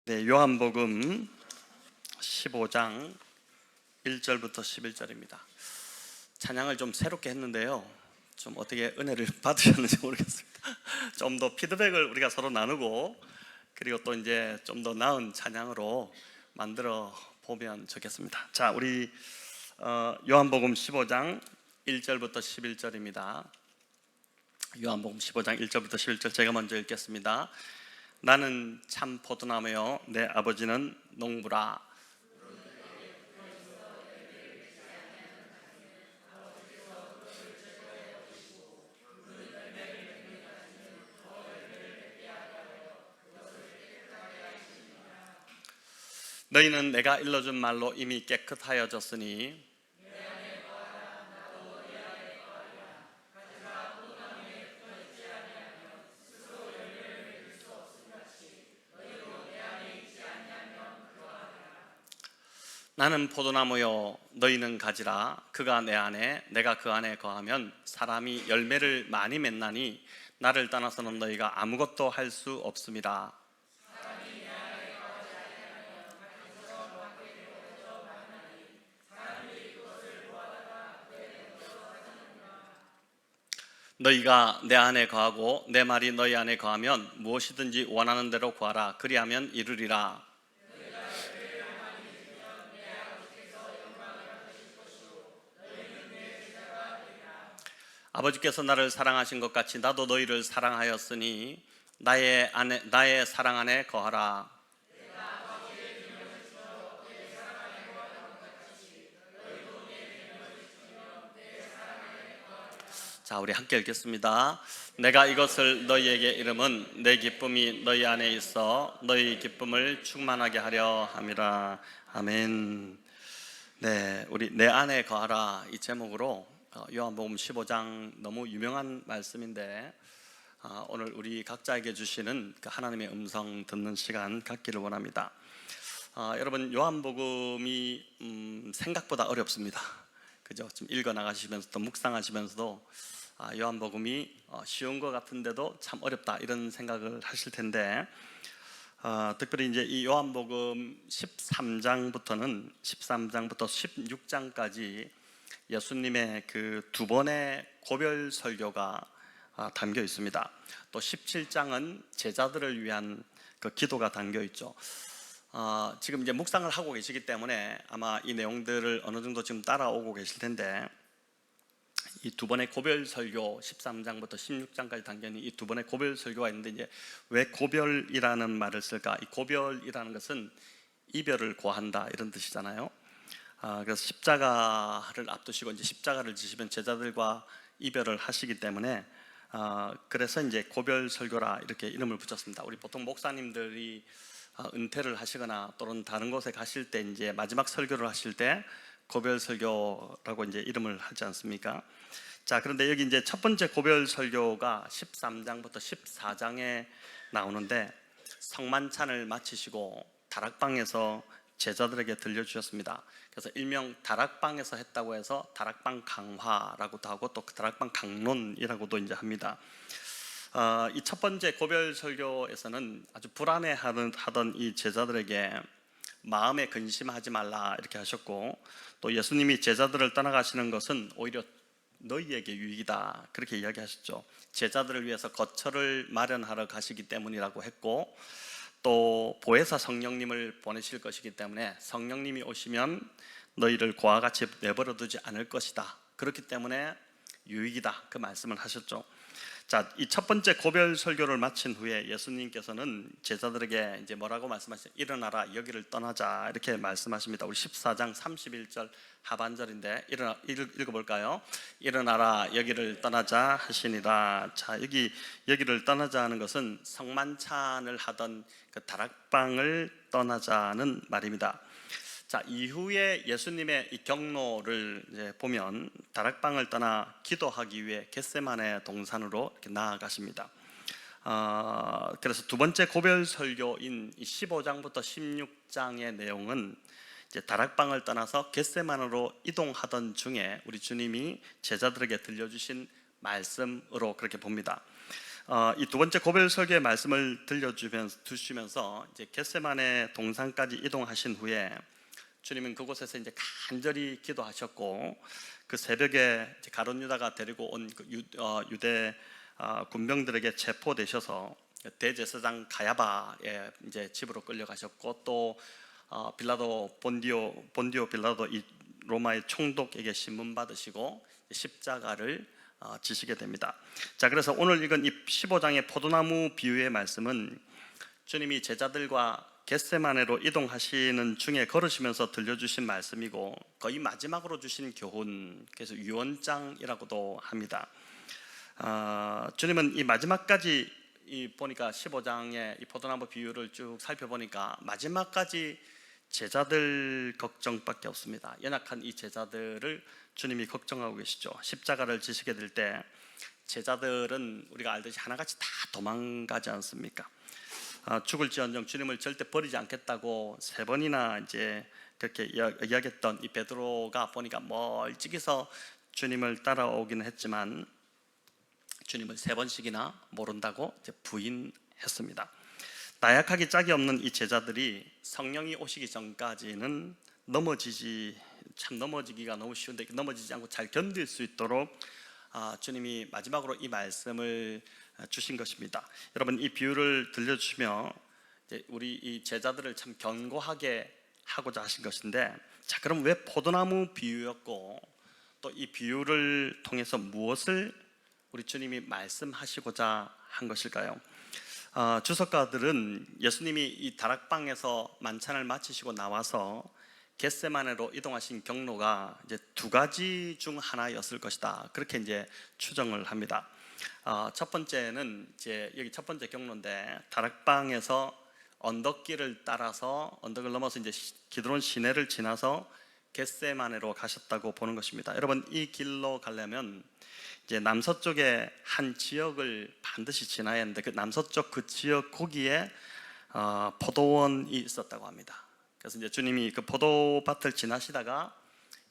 네, 요한복음 15장 1절부터 11절입니다. 찬양을 좀 새롭게 했는데요. 좀 어떻게 은혜를 받으셨는지 모르겠습니다. 좀 더 피드백을 우리가 서로 나누고, 그리고 또 이제 좀 더 나은 찬양으로 만들어 보면 좋겠습니다. 자, 우리 요한복음 15장 1절부터 11절입니다. 요한복음 15장 1절부터 11절 제가 먼저 읽겠습니다. 나는 참 포도나무요 내 아버지는 농부라. 너희는 내가 일러준 말로 이미 깨끗하여졌으니 나는 포도나무요 너희는 가지라. 그가 내 안에 내가 그 안에 거하면 사람이 열매를 많이 맺나니 나를 떠나서는 너희가 아무것도 할 수 없음이라. 너희가 내 안에 거하고 내 말이 너희 안에 거하면 무엇이든지 원하는 대로 구하라. 그리하면 이루리라. 아버지께서 나를 사랑하신 것 같이 나도 너희를 사랑하였으니 나의 사랑 안에 거하라. 자, 우리 함께 읽겠습니다. 내가 이것을 너희에게 이름은 내 기쁨이 너희 안에 있어 너희 기쁨을 충만하게 하려 함이라. 아멘. 네, 우리 내 안에 거하라 이 제목으로 요한복음 15장 너무 유명한 말씀인데 오늘 우리 각자에게 주시는 그 하나님의 음성 듣는 시간 갖기를 원합니다. 여러분, 요한복음이 생각보다 어렵습니다. 그죠? 좀 읽어 나가시면서 또 묵상하시면서도 요한복음이 쉬운 것 같은데도 참 어렵다 이런 생각을 하실 텐데, 특별히 이제 이 요한복음 13장부터 16장까지 예수님의 그 두 번의 고별 설교가 담겨 있습니다. 또 17장은 제자들을 위한 그 기도가 담겨 있죠. 지금 이제 묵상을 하고 계시기 때문에 아마 이 내용들을 어느 정도 지금 따라오고 계실 텐데, 이 두 번의 고별 설교 13장부터 16장까지 담겨 있는 이 두 번의 고별 설교가 있는데, 이제 왜 고별이라는 말을 쓸까? 이 고별이라는 것은 이별을 고한다 이런 뜻이잖아요. 그래서 십자가를 앞두시고 이제 십자가를 지시면 제자들과 이별을 하시기 때문에 그래서 이제 고별 설교라 이렇게 이름을 붙였습니다. 우리 보통 목사님들이 은퇴를 하시거나 또는 다른 곳에 가실 때 이제 마지막 설교를 하실 때 고별 설교라고 이제 이름을 하지 않습니까? 자, 그런데 여기 이제 첫 번째 고별 설교가 13장부터 14장에 나오는데, 성만찬을 마치시고 다락방에서 제자들에게 들려주셨습니다. 그래서 일명 다락방에서 했다고 해서 다락방 강화라고도 하고 또 다락방 강론이라고도 이제 합니다. 이 첫 번째 고별 설교에서는 아주 불안해하던 이 제자들에게 마음에 근심하지 말라 이렇게 하셨고, 또 예수님이 제자들을 떠나가시는 것은 오히려 너희에게 유익이다 그렇게 이야기하셨죠. 제자들을 위해서 거처를 마련하러 가시기 때문이라고 했고, 또 보혜사 성령님을 보내실 것이기 때문에 성령님이 오시면 너희를 고와 같이 내버려 두지 않을 것이다, 그렇기 때문에 유익이다 그 말씀을 하셨죠. 자, 이 첫 번째 고별 설교를 마친 후에 예수님께서는 제자들에게 이제 뭐라고 말씀하시죠? 일어나라 여기를 떠나자 이렇게 말씀하십니다. 우리 14장 31절 하반절인데 읽어볼까요? 일어나라 여기를 떠나자 하시니라. 자, 여기를 떠나자 하는 것은 성만찬을 하던 그 다락방을 떠나자는 말입니다. 자, 이후에 예수님의 이 경로를 이제 보면 다락방을 떠나 기도하기 위해 겟세마네 동산으로 이렇게 나아가십니다. 그래서 두 번째 고별 설교인 15장부터 16장의 내용은 이제 다락방을 떠나서 겟세마네로 이동하던 중에 우리 주님이 제자들에게 들려주신 말씀으로 그렇게 봅니다. 이 두 번째 고별 설교의 말씀을 들려주시면서 이제 겟세마네 동산까지 이동하신 후에 주님은 그곳에서 이제 간절히 기도하셨고, 그 새벽에 가룟 유다가 데리고 온 그 유대 군병들에게 체포되셔서 대제사장 가야바의 이제 집으로 끌려가셨고, 또 빌라도 본디오 빌라도 이 로마의 총독에게 신문 받으시고 십자가를 지시게 됩니다. 자, 그래서 오늘 읽은 이 15장의 포도나무 비유의 말씀은 주님이 제자들과 겟세마네로 이동하시는 중에 걸으시면서 들려주신 말씀이고, 거의 마지막으로 주신 교훈, 그래서 유언장이라고도 합니다. 주님은 이 마지막까지 보니까 15장의 이 포도나무 비유를 쭉 살펴보니까 마지막까지 제자들 걱정밖에 없습니다. 연약한 이 제자들을 주님이 걱정하고 계시죠. 십자가를 지시게 될 때 제자들은 우리가 알듯이 하나같이 다 도망가지 않습니까? 죽을지언정 주님을 절대 버리지 않겠다고 3번이나 이제 그렇게 이야기했던 이 베드로가 보니까 멀찍이서 주님을 따라오기는 했지만 주님을 3번씩이나 모른다고 이제 부인했습니다. 나약하기 짝이 없는 이 제자들이 성령이 오시기 전까지는 넘어지기가 너무 쉬운데 넘어지지 않고 잘 견딜 수 있도록 주님이 마지막으로 이 말씀을 주신 것입니다. 여러분, 이 비유를 들려주시며 우리 이 제자들을 참 견고하게 하고자 하신 것인데, 자, 그럼 왜 포도나무 비유였고 또 이 비유를 통해서 무엇을 우리 주님이 말씀하시고자 한 것일까요? 주석가들은 예수님이 이 다락방에서 만찬을 마치시고 나와서 겟세마네로 이동하신 경로가 이제 2가지 중 하나였을 것이다, 그렇게 이제 추정을 합니다. 첫 번째는 이제 여기 첫 번째 경로인데, 다락방에서 언덕길을 따라서 언덕을 넘어서 이제 기드론 시내를 지나서 겟세마네로 가셨다고 보는 것입니다. 여러분, 이 길로 가려면 이제 남서쪽의 한 지역을 반드시 지나야 하는데, 그 남서쪽 그 지역 거기에 포도원이 있었다고 합니다. 그래서 이제 주님이 그 포도밭을 지나시다가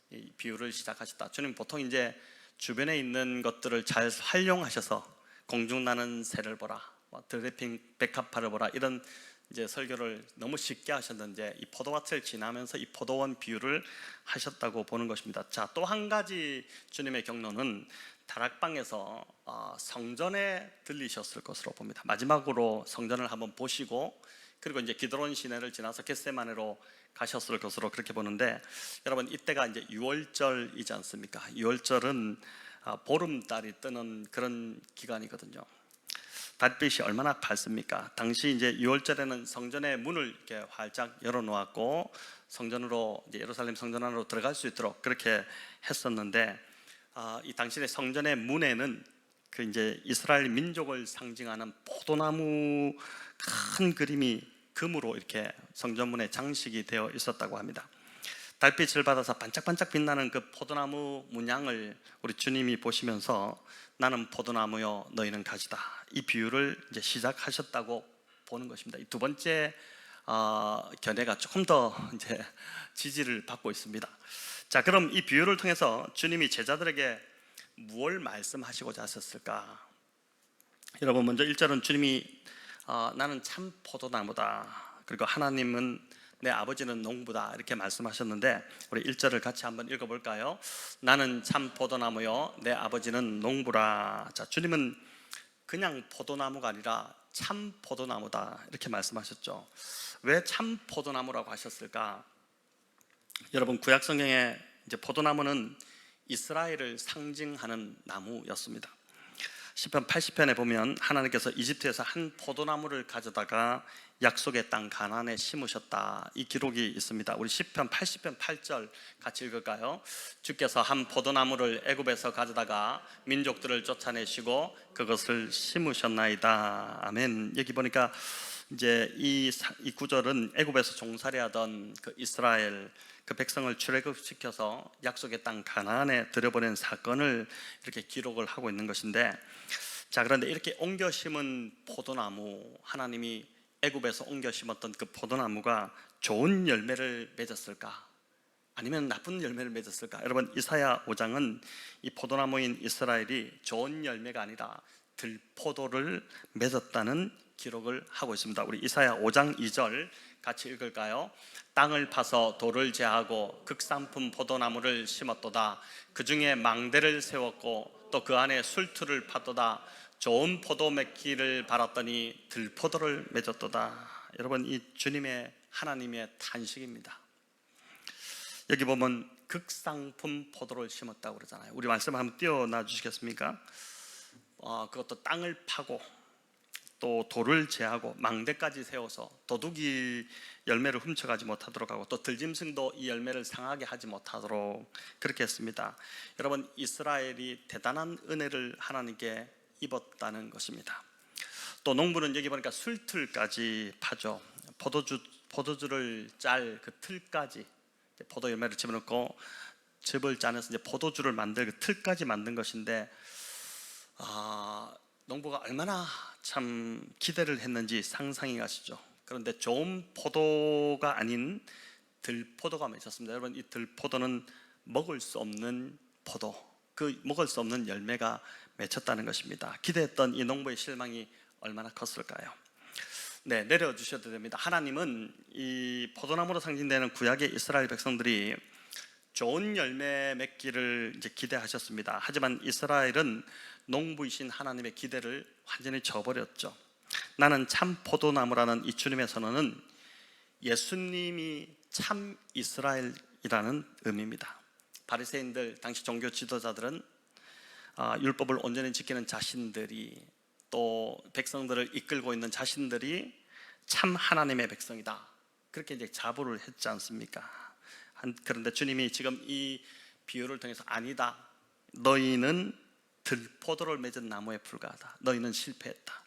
이 비유를 시작하셨다. 주님 보통 이제 주변에 있는 것들을 잘 활용하셔서 공중 나는 새를 보라, 드레핑 백합화를 보라, 이런 이제 설교를 너무 쉽게 하셨는데 이 포도밭을 지나면서 이 포도원 비유를 하셨다고 보는 것입니다. 자, 또 한 가지 주님의 경로는 다락방에서 성전에 들리셨을 것으로 봅니다. 마지막으로 성전을 한번 보시고 그리고 이제 기드론 시내를 지나서 겟세마네로 가셨을 것으로 그렇게 보는데, 여러분, 이때가 이제 6월절이지 않습니까? 6월절은 보름달이 뜨는 그런 기간이거든요. 달빛이 얼마나 밝습니까? 당시 이제 6월절에는 성전의 문을 이렇게 활짝 열어놓았고 성전으로 이제 예루살렘 성전 안으로 들어갈 수 있도록 그렇게 했었는데, 이 당신의 성전의 문에는 그 이제 이스라엘 민족을 상징하는 포도나무 큰 그림이 금으로 이렇게 성전문에 장식이 되어 있었다고 합니다. 달빛을 받아서 반짝반짝 빛나는 그 포도나무 문양을 우리 주님이 보시면서 나는 포도나무요 너희는 가지다, 이 비유를 이제 시작하셨다고 보는 것입니다. 이 두 번째 견해가 조금 더 이제 지지를 받고 있습니다. 자, 그럼 이 비유를 통해서 주님이 제자들에게 무엇을 말씀하시고자 하셨을까? 여러분, 먼저 1절은 주님이 나는 참 포도나무다, 그리고 하나님은 내 아버지는 농부다, 이렇게 말씀하셨는데 우리 1절을 같이 한번 읽어볼까요? 나는 참 포도나무요 내 아버지는 농부라. 자, 주님은 그냥 포도나무가 아니라 참 포도나무다, 이렇게 말씀하셨죠. 왜 참 포도나무라고 하셨을까? 여러분, 구약 성경에 이제 포도나무는 이스라엘을 상징하는 나무였습니다. 시편 80편에 보면 하나님께서 이집트에서 한 포도나무를 가져다가 약속의 땅 가나안에 심으셨다, 이 기록이 있습니다. 우리 시편 80편 8절 같이 읽을까요? 주께서 한 포도나무를 애굽에서 가져다가 민족들을 쫓아내시고 그것을 심으셨나이다. 아멘. 여기 보니까 이제 이 구절은 애굽에서 종살이하던 그 이스라엘 그 백성을 출애굽시켜서 약속의 땅 가나안에 들여보낸 사건을 이렇게 기록을 하고 있는 것인데, 자, 그런데 이렇게 옮겨 심은 포도나무, 하나님이 애굽에서 옮겨 심었던 그 포도나무가 좋은 열매를 맺었을까? 아니면 나쁜 열매를 맺었을까? 여러분, 이사야 5장은 이 포도나무인 이스라엘이 좋은 열매가 아니라 들포도를 맺었다는 기록을 하고 있습니다. 우리 이사야 5장 2절 같이 읽을까요? 땅을 파서 돌을 제하고 극상품 포도나무를 심었도다. 그 중에 망대를 세웠고 또 그 안에 술틀을 파도다. 좋은 포도 맺기를 바랐더니 들포도를 맺었도다. 여러분, 이 주님의 하나님의 탄식입니다. 여기 보면 극상품 포도를 심었다고 그러잖아요. 우리 말씀 한번 띄워놔 주시겠습니까? 그것도 땅을 파고 또 돌을 제하고 망대까지 세워서 도둑이 열매를 훔쳐가지 못하도록 하고 또 들짐승도 이 열매를 상하게 하지 못하도록 그렇게 했습니다. 여러분, 이스라엘이 대단한 은혜를 하나님께 입었다는 것입니다. 또 농부는 여기 보니까 술틀까지 파죠. 포도주를 짤 그 틀까지, 포도 열매를 집어넣고 즙을 짜내서 이제 포도주를 만들 그 틀까지 만든 것인데, 농부가 얼마나 참 기대를 했는지 상상이 가시죠. 그런데 좋은 포도가 아닌 들포도가 맺혔습니다. 여러분, 이 들포도는 먹을 수 없는 포도, 그 먹을 수 없는 열매가 맺혔다는 것입니다. 기대했던 이 농부의 실망이 얼마나 컸을까요? 네, 내려주셔도 됩니다. 하나님은 이 포도나무로 상징되는 구약의 이스라엘 백성들이 좋은 열매 맺기를 이제 기대하셨습니다. 하지만 이스라엘은 농부이신 하나님의 기대를 완전히 저버렸죠. 나는 참 포도나무라는 이 주님의 선언은 예수님이 참 이스라엘이라는 의미입니다. 바리새인들, 당시 종교 지도자들은 율법을 온전히 지키는 자신들이, 또 백성들을 이끌고 있는 자신들이 참 하나님의 백성이다, 그렇게 이제 자부를 했지 않습니까? 그런데 주님이 지금 이 비유를 통해서 아니다, 너희는 들포도를 맺은 나무에 불과하다, 너희는 실패했다,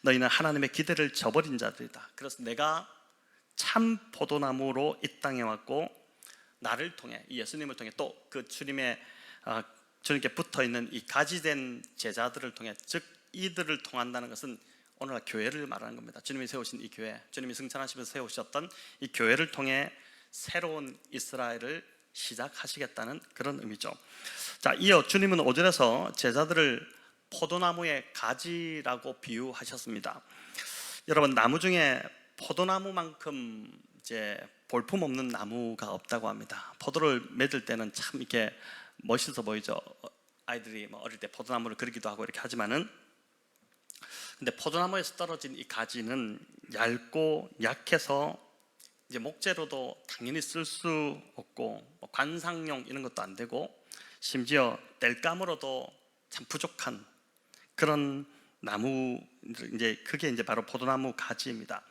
너희는 하나님의 기대를 저버린 자들이다. 그래서 내가 참 포도나무로 이 땅에 왔고 나를 통해, 예수님을 통해, 또 그 주님께 붙어있는 이 가지된 제자들을 통해, 즉 이들을 통한다는 것은 오늘날 교회를 말하는 겁니다. 주님이 세우신 이 교회, 주님이 승천하시면서 세우셨던 이 교회를 통해 새로운 이스라엘을 시작하시겠다는 그런 의미죠. 자, 이어 주님은 5절에서 제자들을 포도나무의 가지라고 비유하셨습니다. 여러분, 나무 중에 포도나무만큼 이제 볼품없는 나무가 없다고 합니다. 포도를 맺을 때는 참 이렇게 멋있어 보이죠. 아이들이 어릴 때 포도나무를 그리기도 하고 이렇게 하지만은, 근데 포도나무에서 떨어진 이 가지는 얇고 약해서 이제 목재로도 당연히 쓸 수 없고, 관상용 이런 것도 안 되고, 심지어 땔감으로도 참 부족한 그런 나무, 이제 그게 이제 바로 포도나무 가지입니다.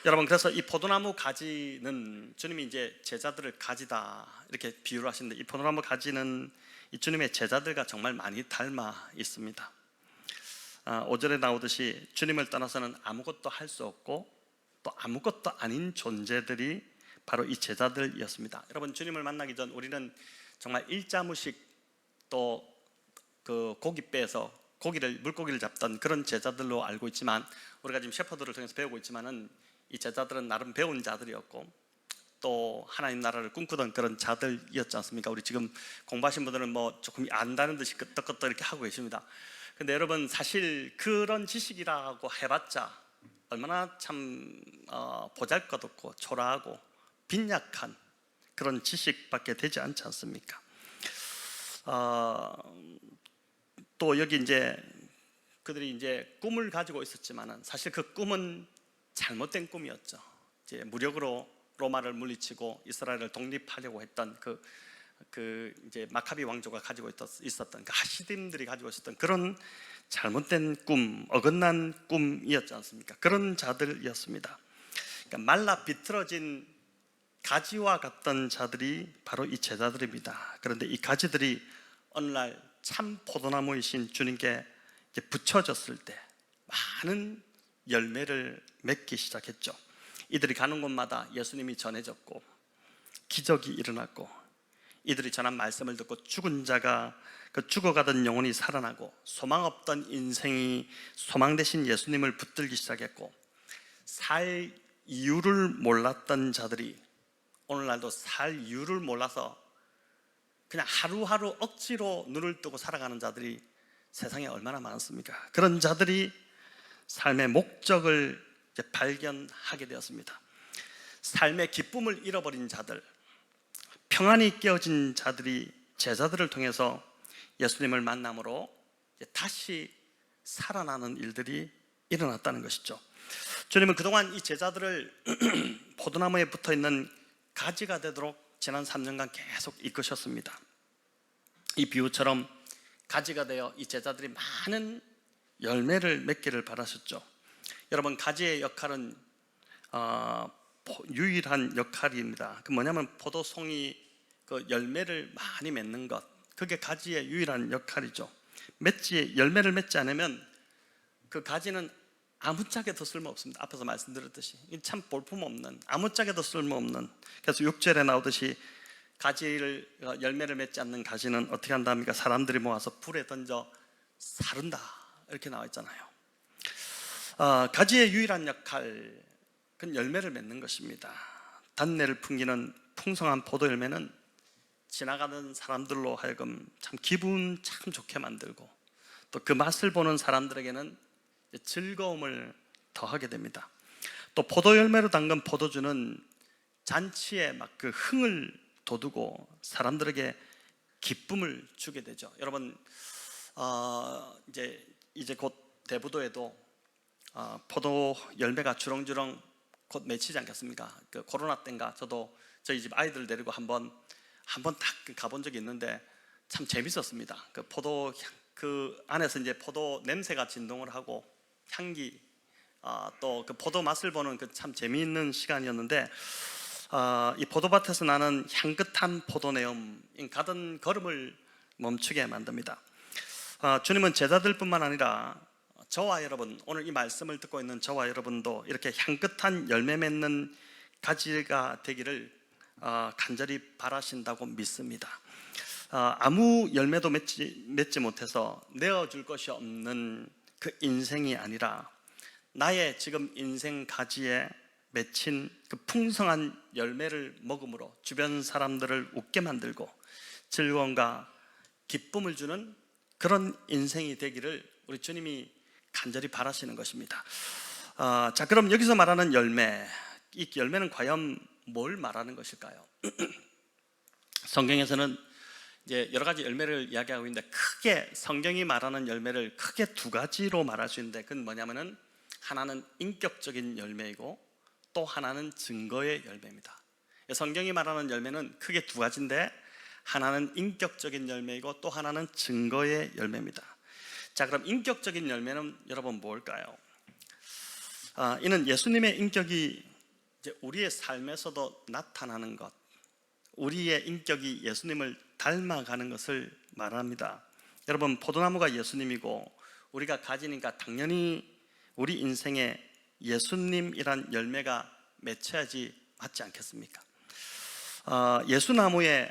여러분, 그래서 이 포도나무 가지는 주님이 이제 제자들을 가지다 이렇게 비유를 하시는데, 이 포도나무 가지는 이 주님의 제자들과 정말 많이 닮아 있습니다. 5절에 나오듯이 주님을 떠나서는 아무것도 할 수 없고 또 아무것도 아닌 존재들이 바로 이 제자들이었습니다. 여러분, 주님을 만나기 전 우리는 정말 일자무식, 또 그 고깃배에서 물고기를 잡던 그런 제자들로 알고 있지만, 우리가 지금 셰퍼드를 통해서 배우고 있지만은 이 제자들은 나름 배운 자들이었고 또 하나님 나라를 꿈꾸던 그런 자들이었지 않습니까? 우리 지금 공부하신 분들은 조금 안다는 듯이 끄떡끄떡 이렇게 하고 계십니다. 근데 여러분, 사실 그런 지식이라고 해봤자 얼마나 참 보잘것없고 초라하고 빈약한 그런 지식밖에 되지 않지 않습니까? 또 여기 이제 그들이 이제 꿈을 가지고 있었지만은 사실 그 꿈은 잘못된 꿈이었죠. 이제 무력으로 로마를 물리치고 이스라엘을 독립하려고 했던 그 이제 마카비 왕조가 가지고 있었던 그 하시딤들이 가지고 있었던 그런 잘못된 꿈, 어긋난 꿈이었지 않습니까? 그런 자들이었습니다. 그러니까 말라 비틀어진 가지와 같던 자들이 바로 이 제자들입니다. 그런데 이 가지들이 어느 날 참 포도나무이신 주님께 이제 붙여졌을 때 많은 열매를 맺기 시작했죠. 이들이 가는 곳마다 예수님이 전해졌고 기적이 일어났고, 이들이 전한 말씀을 듣고 죽은 자가, 그 죽어가던 영혼이 살아나고, 소망 없던 인생이 소망 대신 예수님을 붙들기 시작했고, 살 이유를 몰랐던 자들이 오늘날도 살 이유를 몰라서 그냥 하루하루 억지로 눈을 뜨고 살아가는 자들이 세상에 얼마나 많습니까? 그런 자들이 삶의 목적을 발견하게 되었습니다. 삶의 기쁨을 잃어버린 자들, 평안이 깨어진 자들이 제자들을 통해서 예수님을 만남으로 다시 살아나는 일들이 일어났다는 것이죠. 주님은 그동안 이 제자들을 포도나무에 붙어있는 가지가 되도록 지난 3년간 계속 이끄셨습니다. 이 비유처럼 가지가 되어 이 제자들이 많은 열매를 맺기를 바라셨죠. 여러분, 가지의 역할은 유일한 역할입니다. 그 뭐냐면 포도송이 그 열매를 많이 맺는 것, 그게 가지의 유일한 역할이죠. 열매를 맺지 않으면 그 가지는 아무짝에도 쓸모없습니다. 앞에서 말씀드렸듯이 참 볼품없는, 아무짝에도 쓸모없는. 그래서 6절에 나오듯이 가지를 열매를 맺지 않는 가지는 어떻게 한답니까? 사람들이 모아서 불에 던져 사른다, 이렇게 나와 있잖아요. 가지의 유일한 역할, 그건 열매를 맺는 것입니다. 단내를 풍기는 풍성한 포도 열매는 지나가는 사람들로 하여금 참 기분 참 좋게 만들고, 또 그 맛을 보는 사람들에게는 즐거움을 더하게 됩니다. 또 포도 열매로 담근 포도주는 잔치에 막 그 흥을 돋우고 사람들에게 기쁨을 주게 되죠. 여러분, 이제 곧 대부도에도 포도 열매가 주렁주렁 곧 맺히지 않겠습니까? 그 코로나 때인가 저도 저희 집 아이들 데리고 한번 딱 가본 적이 있는데 참 재밌었습니다. 그 포도 그 안에서 이제 포도 냄새가 진동을 하고 향기, 또 그 포도 맛을 보는 그 참 재미있는 시간이었는데, 이 포도밭에서 나는 향긋한 포도내음 가던 걸음을 멈추게 만듭니다. 주님은 제자들뿐만 아니라 저와 여러분, 오늘 이 말씀을 듣고 있는 저와 여러분도 이렇게 향긋한 열매 맺는 가지가 되기를 간절히 바라신다고 믿습니다. 아무 열매도 맺지 못해서 내어줄 것이 없는 그 인생이 아니라 나의 지금 인생 가지에 맺힌 그 풍성한 열매를 먹음으로 주변 사람들을 웃게 만들고 즐거움과 기쁨을 주는 그런 인생이 되기를 우리 주님이 간절히 바라시는 것입니다. 자, 그럼 여기서 말하는 열매, 이 열매는 과연 뭘 말하는 것일까요? 성경에서는 이제 여러 가지 열매를 이야기하고 있는데, 크게 성경이 말하는 열매를 크게 두 가지로 말할 수 있는데, 그건 뭐냐면은 하나는 인격적인 열매이고 또 하나는 증거의 열매입니다. 성경이 말하는 열매는 크게 두 가지인데, 하나는 인격적인 열매이고 또 하나는 증거의 열매입니다. 자, 그럼 인격적인 열매는 여러분 뭘까요? 이는 예수님의 인격이 이제 우리의 삶에서도 나타나는 것, 우리의 인격이 예수님을 닮아가는 것을 말합니다. 여러분, 포도나무가 예수님이고 우리가 가지니까 당연히 우리 인생에 예수님이란 열매가 맺혀야지 맞지 않겠습니까? 예수나무에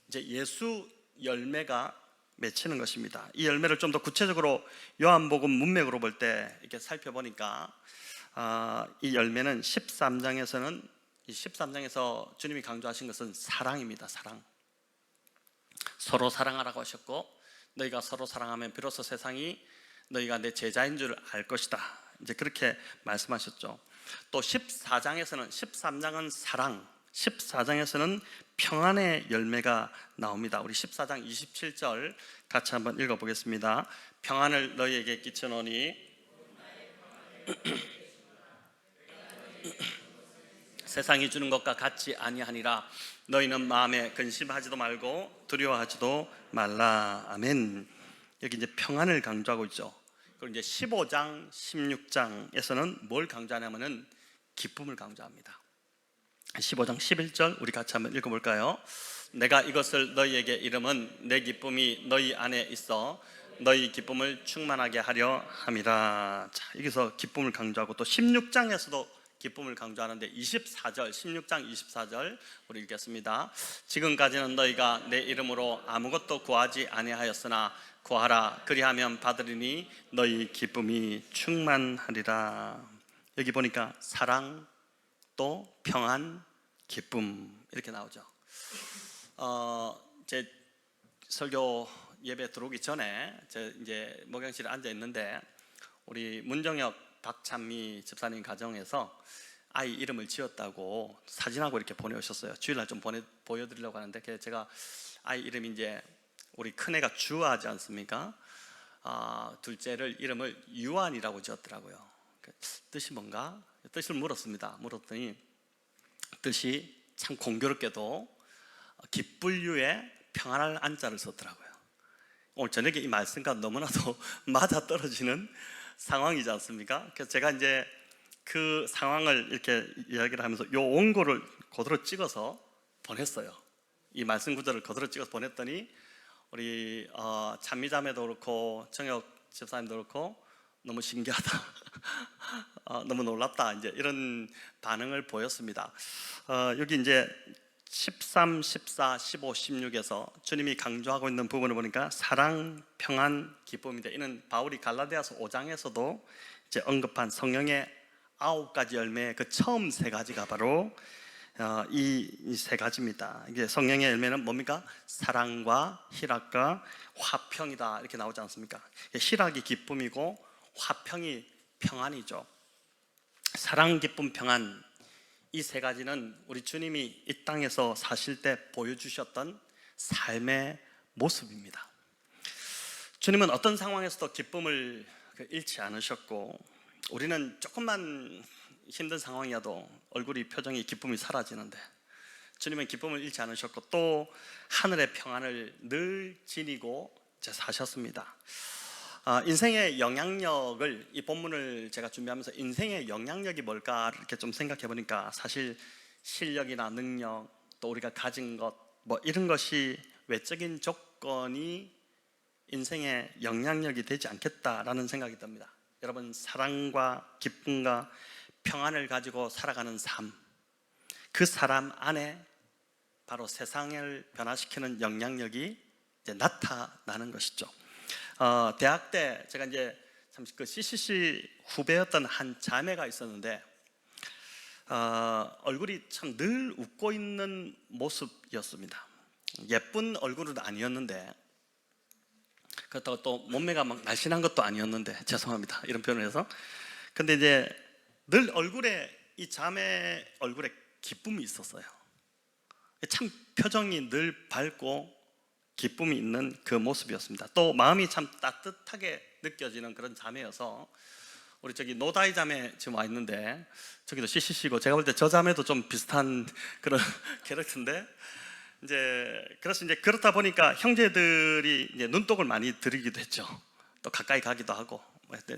이제 예수 열매가 맺히는 것입니다. 이 열매를 좀 더 구체적으로 요한복음 문맥으로 볼 때 이렇게 살펴보니까 이 열매는 13장에서는 이 13장에서 주님이 강조하신 것은 사랑입니다. 사랑. 서로 사랑하라고 하셨고, 너희가 서로 사랑하면 비로소 세상이 너희가 내 제자인 줄 알 것이다, 이제 그렇게 말씀하셨죠. 또 14장에서는, 13장은 사랑, 14장에서는 평안의 열매가 나옵니다. 우리 14장 27절 같이 한번 읽어보겠습니다. 평안을 너희에게 끼쳐노니 세상이 주는 것과 같지 아니하니라. 너희는 마음에 근심하지도 말고 두려워하지도 말라. 아멘. 여기 이제 평안을 강조하고 있죠. 그리고 이제 15장, 16장에서는 뭘 강조하냐면은 기쁨을 강조합니다. 15장 11절 우리 같이 한번 읽어볼까요? 내가 이것을 너희에게 이름은 내 기쁨이 너희 안에 있어 너희 기쁨을 충만하게 하려 함이라. 자, 여기서 기쁨을 강조하고 또 16장에서도 기쁨을 강조하는데 24절, 16장 24절 우리 읽겠습니다. 지금까지는 너희가 내 이름으로 아무것도 구하지 아니하였으나 구하라, 그리하면 받으리니 너희 기쁨이 충만하리라. 여기 보니까 사랑, 또 평안, 기쁨 이렇게 나오죠. 제 설교 예배 들어오기 전에 이제 목양실에 앉아 있는데 우리 문정혁 박찬미 집사님 가정에서 아이 이름을 지었다고 사진하고 이렇게 보내오셨어요. 주일날 좀 보여드리려고 하는데 제가 아이 이름이 이제 우리 큰애가 주아하지 않습니까? 둘째를 이름을 유한이라고 지었더라고요. 뜻이 뭔가? 뜻을 물었습니다. 물었더니 뜻이 참 공교롭게도 기쁠유에 평안할 안자를 썼더라고요. 오늘 저녁에 이 말씀과 너무나도 맞아떨어지는 상황이지 않습니까? 그래서 제가 이제 그 상황을 이렇게 이야기를 하면서 요 원고를 그대로 찍어서 보냈어요. 이 말씀 구절을 그대로 찍어서 보냈더니 우리 찬미자매도 그렇고 정혁 집사님도 그렇고 너무 신기하다, 너무 놀랍다, 이제 이런 반응을 보였습니다. 여기 이제 13, 14, 15, 16에서 주님이 강조하고 있는 부분을 보니까 사랑, 평안, 기쁨인데 이는 바울이 갈라디아서 5장에서도 이제 언급한 성령의 9가지 열매의 그 처음 3가지가 바로 이 3가지입니다. 이게 성령의 열매는 뭡니까? 사랑과 희락과 화평이다, 이렇게 나오지 않습니까? 희락이 기쁨이고 화평이 평안이죠. 사랑, 기쁨, 평안, 이 3가지는 우리 주님이 이 땅에서 사실 때 보여주셨던 삶의 모습입니다. 주님은 어떤 상황에서도 기쁨을 잃지 않으셨고, 우리는 조금만 힘든 상황이어도 얼굴이, 표정이, 기쁨이 사라지는데 주님은 기쁨을 잃지 않으셨고 또 하늘의 평안을 늘 지니고 사셨습니다. 인생의 영향력을, 이 본문을 제가 준비하면서 인생의 영향력이 뭘까 이렇게 좀 생각해 보니까 사실 실력이나 능력, 또 우리가 가진 것, 뭐 이런 것이 외적인 조건이 인생의 영향력이 되지 않겠다라는 생각이 듭니다. 여러분, 사랑과 기쁨과 평안을 가지고 살아가는 삶, 그 사람 안에 바로 세상을 변화시키는 영향력이 이제 나타나는 것이죠. 대학 때 제가 이제 참 그 CCC 후배였던 한 자매가 있었는데 얼굴이 참 늘 웃고 있는 모습이었습니다. 예쁜 얼굴은 아니었는데, 그렇다고 또 몸매가 막 날씬한 것도 아니었는데, 죄송합니다 이런 표현을 해서. 근데 이제 늘 얼굴에, 이 자매 얼굴에 기쁨이 있었어요. 참 표정이 늘 밝고 기쁨이 있는 그 모습이었습니다. 또 마음이 참 따뜻하게 느껴지는 그런 자매여서, 우리 저기 노다이 자매 지금 와 있는데 저기도 CCC고 제가 볼 때 저 자매도 좀 비슷한 그런 캐릭터인데, 그래서 이제 그렇다 보니까 형제들이 이제 눈독을 많이 들이기도 했죠. 또 가까이 가기도 하고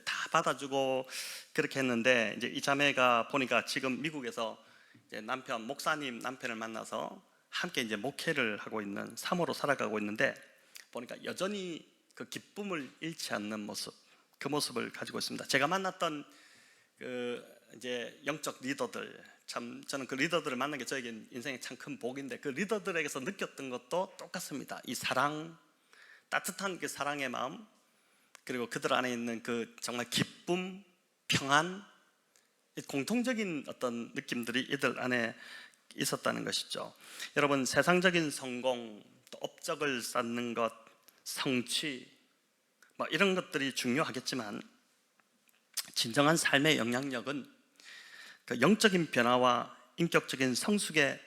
다 받아주고 그렇게 했는데, 이제 이 자매가 보니까 지금 미국에서 이제 목사님 남편을 만나서 함께 이제 목회를 하고 있는, 사모로 살아가고 있는데, 보니까 여전히 그 기쁨을 잃지 않는 모습, 그 모습을 가지고 있습니다. 제가 만났던 그 이제 영적 리더들, 참 저는 그 리더들을 만난 게 저에게 인생의 참 큰 복인데, 그 리더들에게서 느꼈던 것도 똑같습니다. 이 사랑, 따뜻한 그 사랑의 마음, 그리고 그들 안에 있는 그 정말 기쁨, 평안, 공통적인 어떤 느낌들이 이들 안에 있었다는 것이죠. 여러분, 세상적인 성공, 또 업적을 쌓는 것, 성취, 뭐 이런 것들이 중요하겠지만 진정한 삶의 영향력은 그 영적인 변화와 인격적인 성숙의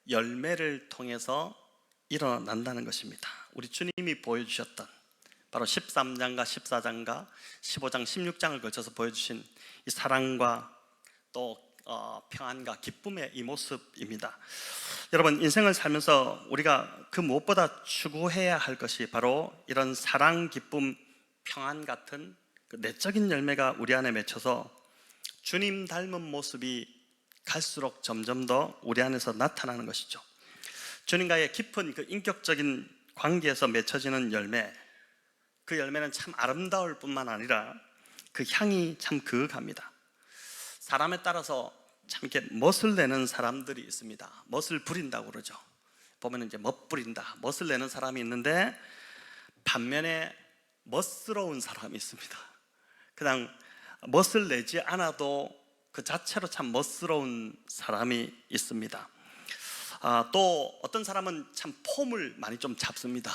열매를 통해서 일어난다는 것입니다. 우리 주님이 보여주셨던 바로 13장과 14장과 15장, 16장을 거쳐서 보여주신 이 사랑과 또 평안과 기쁨의 이 모습입니다. 여러분, 인생을 살면서 우리가 그 무엇보다 추구해야 할 것이 바로 이런 사랑, 기쁨, 평안 같은 그 내적인 열매가 우리 안에 맺혀서 주님 닮은 모습이 갈수록 점점 더 우리 안에서 나타나는 것이죠. 주님과의 깊은 그 인격적인 관계에서 맺혀지는 열매, 그 열매는 참 아름다울 뿐만 아니라 그 향이 참 그윽합니다. 사람에 따라서 참 이렇게 멋을 내는 사람들이 있습니다. 멋을 부린다고 그러죠. 보면 이제 멋부린다, 멋을 내는 사람이 있는데, 반면에 멋스러운 사람이 있습니다. 그냥 멋을 내지 않아도 그 자체로 참 멋스러운 사람이 있습니다. 또 어떤 사람은 참 폼을 많이 좀 잡습니다.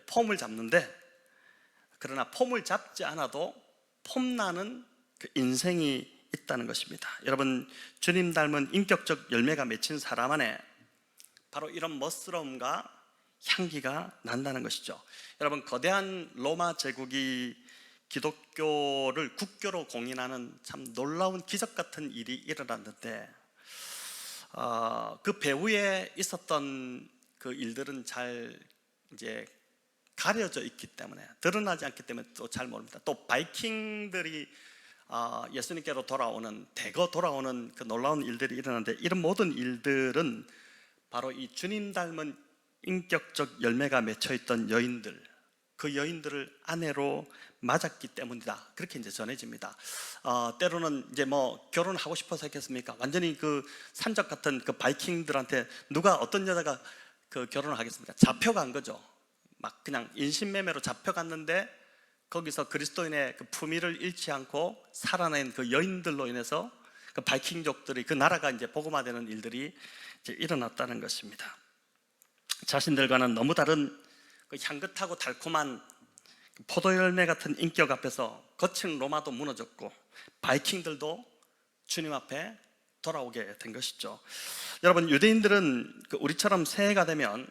폼을 잡는데, 그러나 폼을 잡지 않아도 폼나는 그 인생이 있다는 것입니다. 여러분, 주님 닮은 인격적 열매가 맺힌 사람 안에 바로 이런 멋스러움과 향기가 난다는 것이죠. 여러분, 거대한 로마 제국이 기독교를 국교로 공인하는 참 놀라운 기적 같은 일이 일어났는데, 그 배후에 있었던 그 일들은 잘 이제 가려져 있기 때문에, 드러나지 않기 때문에 또 잘 모릅니다. 또 바이킹들이 예수님께로 대거 돌아오는 그 놀라운 일들이 일어나는데, 이런 모든 일들은 바로 이 주님 닮은 인격적 열매가 맺혀있던 여인들, 그 여인들을 아내로 맞았기 때문이다, 그렇게 이제 전해집니다. 때로는 이제 뭐 결혼하고 싶어서 했겠습니까? 완전히 그 산적 같은 그 바이킹들한테 누가, 어떤 여자가 그 결혼을 하겠습니까? 잡혀간 거죠. 막 그냥 인신매매로 잡혀갔는데, 거기서 그리스도인의 그 품위를 잃지 않고 살아낸 그 여인들로 인해서 그 바이킹족들이, 그 나라가 이제 복음화되는 일들이 이제 일어났다는 것입니다. 자신들과는 너무 다른 그 향긋하고 달콤한 포도 열매 같은 인격 앞에서 거친 로마도 무너졌고, 바이킹들도 주님 앞에 돌아오게 된 것이죠. 여러분, 유대인들은 우리처럼 새해가 되면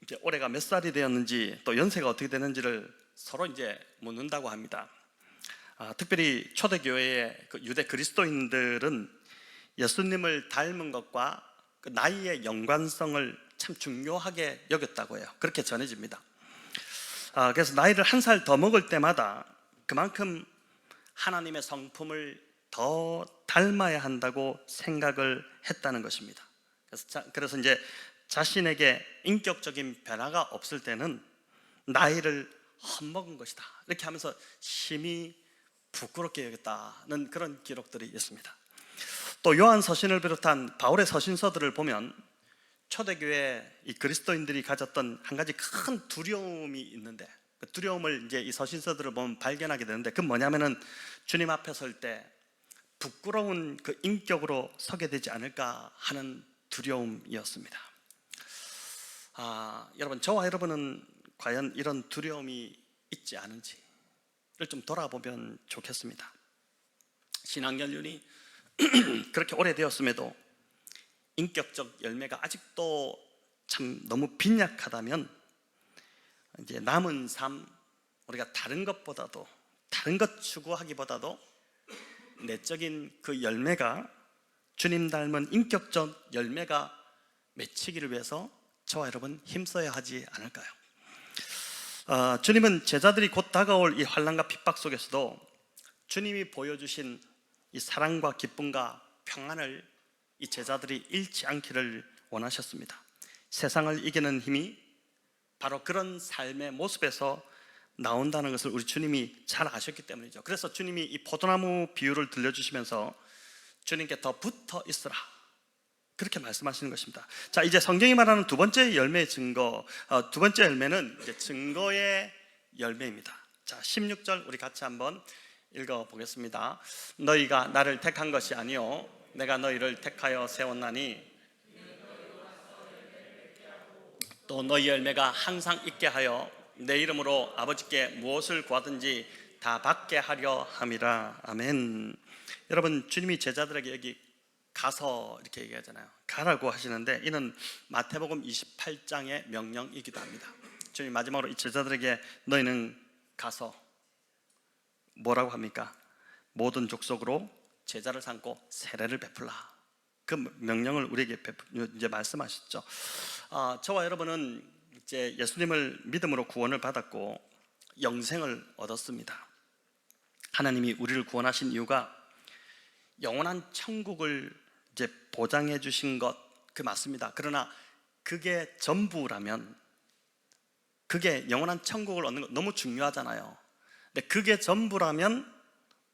이제 올해가 몇 살이 되었는지, 또 연세가 어떻게 되는지를 서로 이제 묻는다고 합니다. 특별히 초대교회의 그 유대 그리스도인들은 예수님을 닮은 것과 그 나이의 연관성을 참 중요하게 여겼다고 해요. 그렇게 전해집니다. 그래서 나이를 한 살 더 먹을 때마다 그만큼 하나님의 성품을 더 닮아야 한다고 생각을 했다는 것입니다. 그래서 이제 자신에게 인격적인 변화가 없을 때는 나이를 헛먹은 것이다, 이렇게 하면서 심히 부끄럽게 여겼다는 그런 기록들이 있습니다. 또 요한 서신을 비롯한 바울의 서신서들을 보면 초대교회 이 그리스도인들이 가졌던 한 가지 큰 두려움이 있는데, 그 두려움을 이제 이 서신서들을 보면 발견하게 되는데, 그건 뭐냐면은 주님 앞에 설 때 부끄러운 그 인격으로 서게 되지 않을까 하는 두려움이었습니다. 여러분, 저와 여러분은 과연 이런 두려움이 있지 않은지를 좀 돌아보면 좋겠습니다. 신앙 연륜이 그렇게 오래되었음에도 인격적 열매가 아직도 참 너무 빈약하다면, 이제 남은 삶, 우리가 다른 것보다도, 다른 것 추구하기보다도 내적인 그 열매가, 주님 닮은 인격적 열매가 맺히기를 위해서 저와 여러분 힘써야 하지 않을까요? 주님은 제자들이 곧 다가올 이 환난과 핍박 속에서도 주님이 보여주신 이 사랑과 기쁨과 평안을 이 제자들이 잃지 않기를 원하셨습니다. 세상을 이기는 힘이 바로 그런 삶의 모습에서 나온다는 것을 우리 주님이 잘 아셨기 때문이죠. 그래서 주님이 이 포도나무 비유를 들려주시면서 주님께 더 붙어 있으라, 그렇게 말씀하시는 것입니다. 자, 이제 성경이 말하는 두 번째 열매의 증거, 두 번째 열매는 이제 증거의 열매입니다. 자, 16절 우리 같이 한번 읽어보겠습니다. 너희가 나를 택한 것이 아니요 내가 너희를 택하여 세웠나니 또 너희 열매가 항상 있게 하여 내 이름으로 아버지께 무엇을 구하든지 다 받게 하려 함이라. 아멘. 여러분, 주님이 제자들에게 여기 가서 이렇게 얘기하잖아요. 가라고 하시는데, 이는 마태복음 28장의 명령이기도 합니다. 주님 마지막으로 이 제자들에게 너희는 가서 뭐라고 합니까? 모든 족속으로 제자를 삼고 세례를 베풀라, 그 명령을 우리에게 이제 말씀하셨죠. 저와 여러분은 이제 예수님을 믿음으로 구원을 받았고 영생을 얻었습니다. 하나님이 우리를 구원하신 이유가 영원한 천국을 이제 보장해 주신 것, 그 맞습니다. 그러나 그게 전부라면, 그게 영원한 천국을 얻는 것 너무 중요하잖아요. 근데 그게 전부라면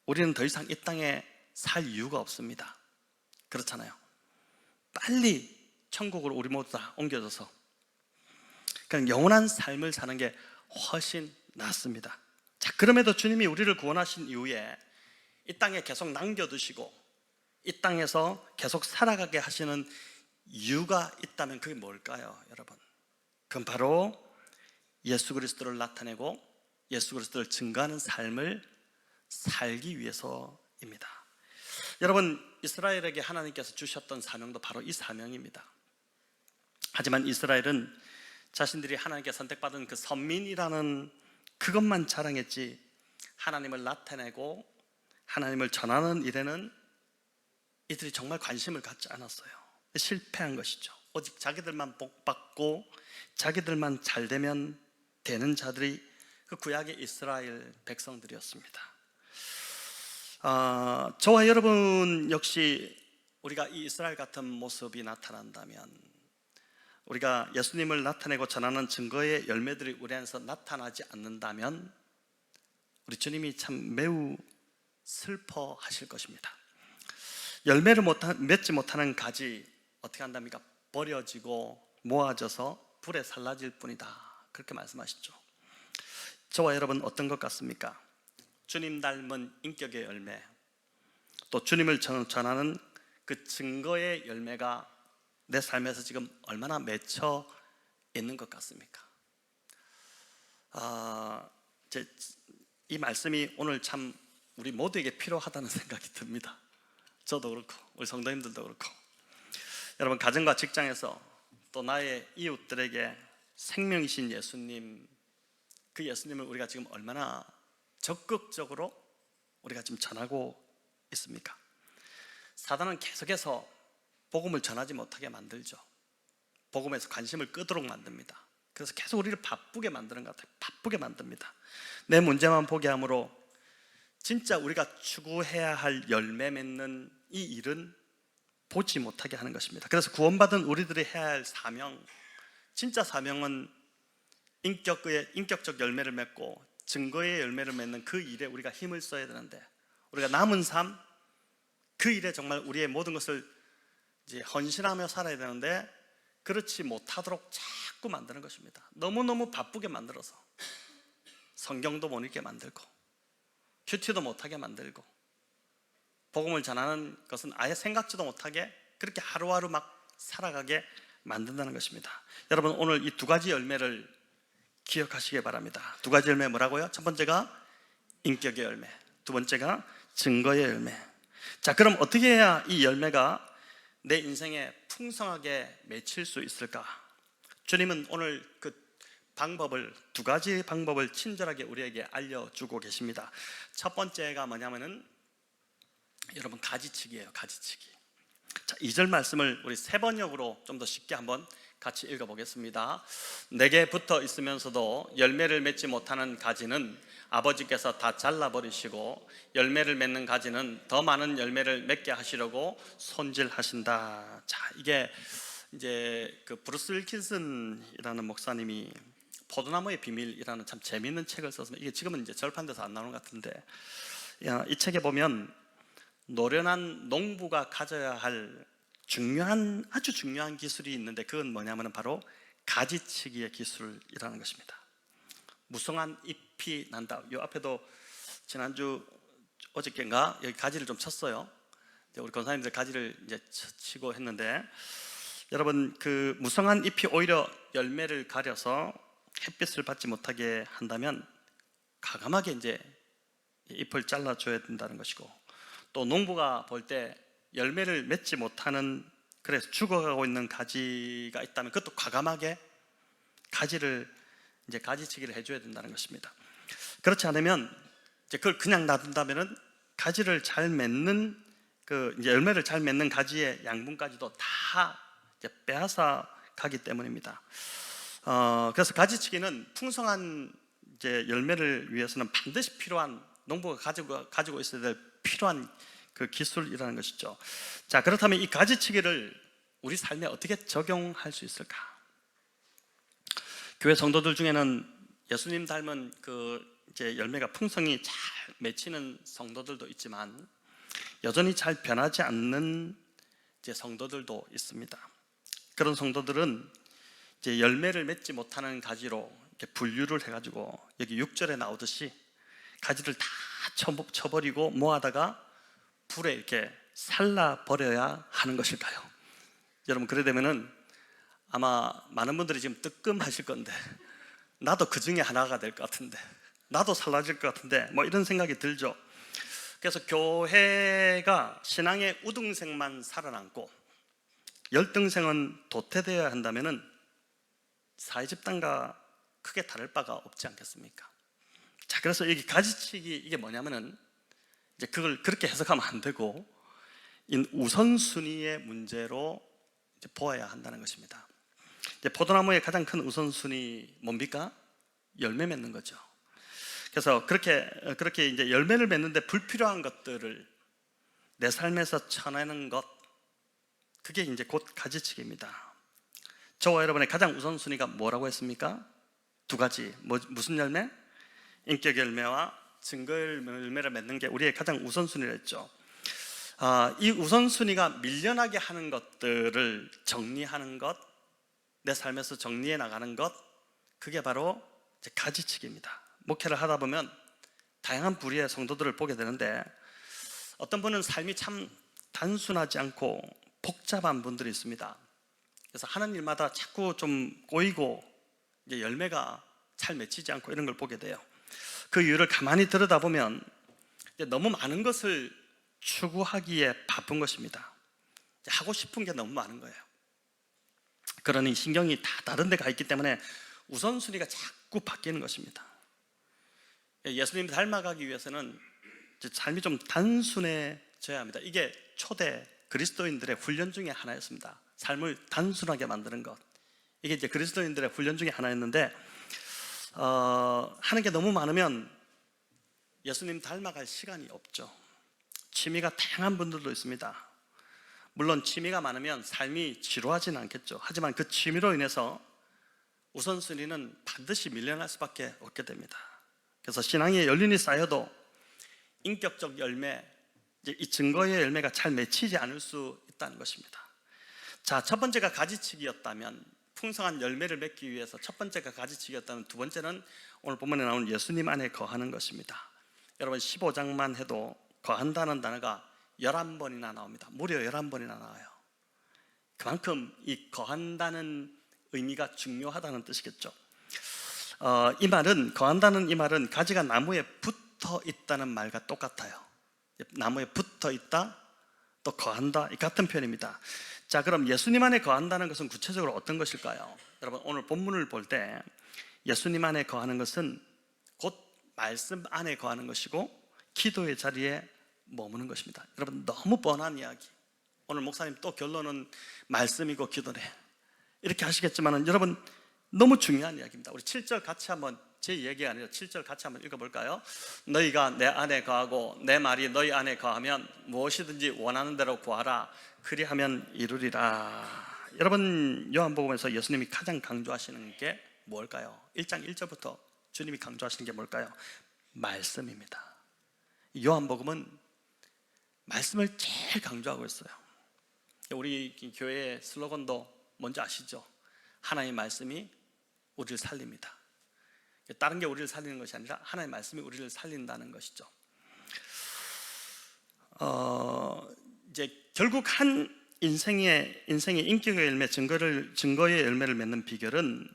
우리는 더 이상 이 땅에 살 이유가 없습니다. 그렇잖아요. 빨리 천국으로 우리 모두 다 옮겨져서 그냥 영원한 삶을 사는 게 훨씬 낫습니다. 자, 그럼에도 주님이 우리를 구원하신 이후에 이 땅에 계속 남겨두시고 이 땅에서 계속 살아가게 하시는 이유가 있다면 그게 뭘까요, 여러분? 그건 바로 예수 그리스도를 나타내고 예수 그리스도를 증거하는 삶을 살기 위해서입니다. 여러분, 이스라엘에게 하나님께서 주셨던 사명도 바로 이 사명입니다. 하지만 이스라엘은 자신들이 하나님께 선택받은 그 선민이라는 그것만 자랑했지 하나님을 나타내고 하나님을 전하는 일에는 이들이 정말 관심을 갖지 않았어요. 실패한 것이죠. 오직 자기들만 복받고 자기들만 잘되면 되는 자들이 그 구약의 이스라엘 백성들이었습니다. 저와 여러분 역시 우리가 이 이스라엘 같은 모습이 나타난다면, 우리가 예수님을 나타내고 전하는 증거의 열매들이 우리 안에서 나타나지 않는다면 우리 주님이 참 매우 슬퍼하실 것입니다. 열매를 맺지 못하는 가지 어떻게 한답니까? 버려지고 모아져서 불에 살라질 뿐이다, 그렇게 말씀하시죠. 저와 여러분 어떤 것 같습니까? 주님 닮은 인격의 열매, 또 주님을 전하는 그 증거의 열매가 내 삶에서 지금 얼마나 맺혀 있는 것 같습니까? 이 말씀이 오늘 참 우리 모두에게 필요하다는 생각이 듭니다. 저도 그렇고 우리 성도님들도 그렇고. 여러분, 가정과 직장에서 또 나의 이웃들에게 생명이신 예수님, 그 예수님을 우리가 지금 얼마나 적극적으로 우리가 지금 전하고 있습니까? 사단은 계속해서 복음을 전하지 못하게 만들죠. 복음에서 관심을 끄도록 만듭니다. 그래서 계속 우리를 바쁘게 만드는 것 같아요. 바쁘게 만듭니다. 내 문제만 보게 함으로 진짜 우리가 추구해야 할 열매 맺는 이 일은 보지 못하게 하는 것입니다. 그래서 구원받은 우리들이 해야 할 사명, 진짜 사명은 인격적 열매를 맺고 증거의 열매를 맺는 그 일에 우리가 힘을 써야 되는데, 우리가 남은 삶, 그 일에 정말 우리의 모든 것을 이제 헌신하며 살아야 되는데 그렇지 못하도록 자꾸 만드는 것입니다. 너무너무 바쁘게 만들어서 성경도 못 읽게 만들고 큐티도 못하게 만들고 복음을 전하는 것은 아예 생각지도 못하게 그렇게 하루하루 막 살아가게 만든다는 것입니다. 여러분, 오늘 이 두 가지 열매를 기억하시기 바랍니다. 두 가지 열매 뭐라고요? 첫 번째가 인격의 열매, 두 번째가 증거의 열매. 자, 그럼 어떻게 해야 이 열매가 내 인생에 풍성하게 맺힐 수 있을까? 주님은 오늘 그 방법을, 두 가지 방법을 친절하게 우리에게 알려주고 계십니다. 첫 번째가 뭐냐면은 여러분, 가지치기예요. 가지치기. 자, 2절 말씀을 우리 세 번역으로 좀 더 쉽게 한번 같이 읽어보겠습니다. 내게 붙어 있으면서도 열매를 맺지 못하는 가지는 아버지께서 다 잘라버리시고 열매를 맺는 가지는 더 많은 열매를 맺게 하시려고 손질하신다. 자, 이게 이제 그 브루스 윌킨슨이라는 목사님이 포도나무의 비밀이라는 참 재미있는 책을 썼습니다. 이게 지금은 이제 절판돼서 안 나오는 것 같은데, 이 책에 보면 노련한 농부가 가져야 할 아주 중요한 기술이 있는데, 그건 뭐냐면 바로 가지치기의 기술이라는 것입니다. 무성한 잎이 난다. 이 앞에도 지난주 어저께인가 여기 가지를 좀 쳤어요. 우리 권사님들 가지를 이제 치고 했는데, 여러분, 그 무성한 잎이 오히려 열매를 가려서 햇빛을 받지 못하게 한다면 과감하게 이제 잎을 잘라줘야 된다는 것이고, 또 농부가 볼 때 열매를 맺지 못하는, 그래서 죽어가고 있는 가지가 있다면 그것도 과감하게 이제 가지치기를 해줘야 된다는 것입니다. 그렇지 않으면 이제 그걸 그냥 놔둔다면은 가지를 잘 맺는 이제 열매를 잘 맺는 가지의 양분까지도 다 이제 빼앗아 가기 때문입니다. 그래서 가지치기는 풍성한 이제 열매를 위해서는 반드시 필요한, 농부가 가지고 있어야 될 필요한 그 기술이라는 것이죠. 자, 그렇다면 이 가지치기를 우리 삶에 어떻게 적용할 수 있을까? 교회 성도들 중에는 예수님 닮은 그 이제 열매가 풍성히 잘 맺히는 성도들도 있지만 여전히 잘 변하지 않는 이제 성도들도 있습니다. 그런 성도들은 이제 열매를 맺지 못하는 가지로 이렇게 분류를 해가지고 여기 6절에 나오듯이 가지를 다 쳐버리고 모아다가 불에 이렇게 살라버려야 하는 것일까요? 여러분, 그래 되면은 아마 많은 분들이 지금 뜨끔하실 건데, 나도 그 중에 하나가 될 것 같은데, 나도 살라질 것 같은데, 뭐 이런 생각이 들죠. 그래서 교회가 신앙의 우등생만 살아남고 열등생은 도태되어야 한다면은 사회집단과 크게 다를 바가 없지 않겠습니까? 자, 그래서 여기 가지치기 이게 뭐냐면은 이제 그걸 그렇게 해석하면 안 되고 우선순위의 문제로 이제 보아야 한다는 것입니다. 이제 포도나무의 가장 큰 우선순위 뭡니까? 열매 맺는 거죠. 그래서 그렇게 이제 열매를 맺는데 불필요한 것들을 내 삶에서 쳐내는 것, 그게 이제 곧 가지치기입니다. 저와 여러분의 가장 우선순위가 뭐라고 했습니까? 두 가지. 무슨 열매? 인격 열매와 증거 열매를 맺는 게 우리의 가장 우선순위라 했죠. 이 우선순위가 밀려나게 하는 것들을 정리하는 것, 내 삶에서 정리해 나가는 것, 그게 바로 이제 가지치기입니다. 목회를 하다 보면 다양한 부류의 성도들을 보게 되는데 어떤 분은 삶이 참 단순하지 않고 복잡한 분들이 있습니다. 그래서 하는 일마다 자꾸 좀 꼬이고 이제 열매가 잘 맺히지 않고 이런 걸 보게 돼요. 그 이유를 가만히 들여다보면 너무 많은 것을 추구하기에 바쁜 것입니다. 하고 싶은 게 너무 많은 거예요. 그러니 신경이 다 다른 데 가 있기 때문에 우선순위가 자꾸 바뀌는 것입니다. 예수님 닮아가기 위해서는 삶이 좀 단순해져야 합니다. 이게 초대 그리스도인들의 훈련 중에 하나였습니다. 삶을 단순하게 만드는 것, 이게 이제 그리스도인들의 훈련 중에 하나였는데 하는 게 너무 많으면 예수님 닮아갈 시간이 없죠. 취미가 다양한 분들도 있습니다. 물론 취미가 많으면 삶이 지루하지는 않겠죠. 하지만 그 취미로 인해서 우선순위는 반드시 밀려날 수밖에 없게 됩니다. 그래서 신앙의 연륜이 쌓여도 인격적 열매, 이 증거의 열매가 잘 맺히지 않을 수 있다는 것입니다. 자, 첫 번째가 가지치기였다면, 풍성한 열매를 맺기 위해서 첫 번째가 가지치기였다면, 두 번째는 오늘 본문에 나오는 예수님 안에 거하는 것입니다. 여러분 15장만 해도 거한다는 단어가 11번이나 나옵니다. 무려 11번이나 나와요. 그만큼 이 거한다는 의미가 중요하다는 뜻이겠죠. 이 말은, 거한다는 이 말은 가지가 나무에 붙어 있다는 말과 똑같아요. 나무에 붙어 있다, 또 거한다, 이 같은 표현입니다. 자, 그럼 예수님 안에 거한다는 것은 구체적으로 어떤 것일까요? 여러분 오늘 본문을 볼 때 예수님 안에 거하는 것은 곧 말씀 안에 거하는 것이고 기도의 자리에 머무는 것입니다. 여러분 너무 뻔한 이야기, 오늘 목사님 또 결론은 말씀이고 기도래 이렇게 하시겠지만 여러분 너무 중요한 이야기입니다. 우리 7절 같이 한번, 제 얘기가 아니라 7절 같이 한번 읽어볼까요? 너희가 내 안에 거하고 내 말이 너희 안에 거하면 무엇이든지 원하는 대로 구하라, 그리하면 이루리라. 여러분 요한복음에서 예수님이 가장 강조하시는 게 뭘까요? 1장 1절부터 주님이 강조하시는 게 뭘까요? 말씀입니다. 요한복음은 말씀을 제일 강조하고 있어요. 우리 교회의 슬로건도 뭔지 아시죠? 하나님의 말씀이 우리를 살립니다. 다른 게 우리를 살리는 것이 아니라 하나님의 말씀이 우리를 살린다는 것이죠. 이제 결국 한 인생의 인격의 열매, 증거의 열매를 맺는 비결은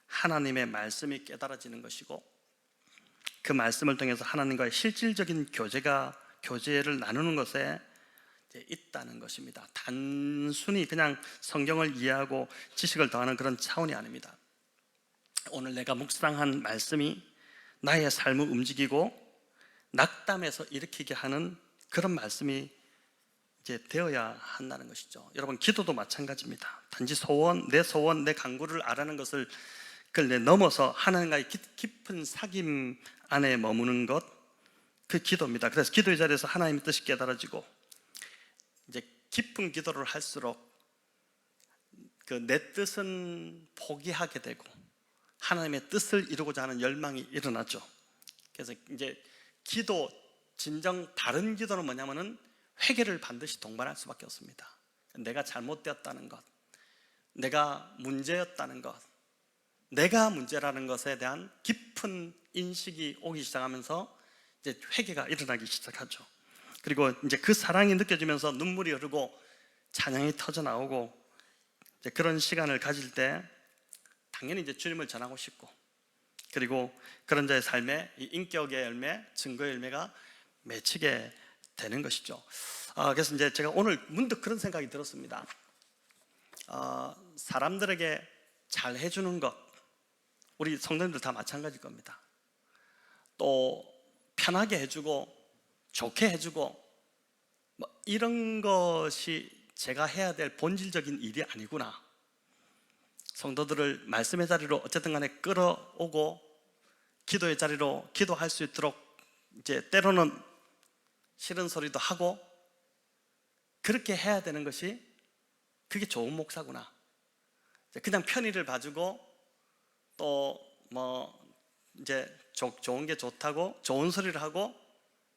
하나님의 말씀이 깨달아지는 것이고 그 말씀을 통해서 하나님과의 실질적인 교제를 나누는 것에 있다는 것입니다. 단순히 그냥 성경을 이해하고 지식을 더하는 그런 차원이 아닙니다. 오늘 내가 묵상한 말씀이 나의 삶을 움직이고 낙담해서 일으키게 하는 그런 말씀이 이제 되어야 한다는 것이죠. 여러분 기도도 마찬가지입니다. 단지 소원, 내 간구를 아라는 것을 그걸 넘어서 하나님과의 깊은 사귐 안에 머무는 것, 그 기도입니다. 그래서 기도의 자리에서 하나님의 뜻이 깨달아지고 이제 깊은 기도를 할수록 그 내 뜻은 포기하게 되고 하나님의 뜻을 이루고자 하는 열망이 일어나죠. 그래서 이제 기도, 진정 바른 기도는 뭐냐면은 회개를 반드시 동반할 수밖에 없습니다. 내가 잘못되었다는 것, 내가 문제였다는 것, 내가 문제라는 것에 대한 깊은 인식이 오기 시작하면서 이제 회개가 일어나기 시작하죠. 그리고 이제 그 사랑이 느껴지면서 눈물이 흐르고 찬양이 터져 나오고 이제 그런 시간을 가질 때 당연히 이제 주님을 전하고 싶고 그리고 그런 자의 삶에 이 인격의 열매, 증거의 열매가 맺히게 되는 것이죠. 그래서 이제 제가 오늘 문득 그런 생각이 들었습니다. 사람들에게 잘 해주는 것, 우리 성도님들 다 마찬가지일 겁니다. 또 편하게 해주고 좋게 해주고 이런 것이 제가 해야 될 본질적인 일이 아니구나. 성도들을 말씀의 자리로 어쨌든 간에 끌어오고 기도의 자리로 기도할 수 있도록 이제 때로는 싫은 소리도 하고 그렇게 해야 되는 것이 그게 좋은 목사구나. 그냥 편의를 봐주고 또 이제 좋은 게 좋다고 좋은 소리를 하고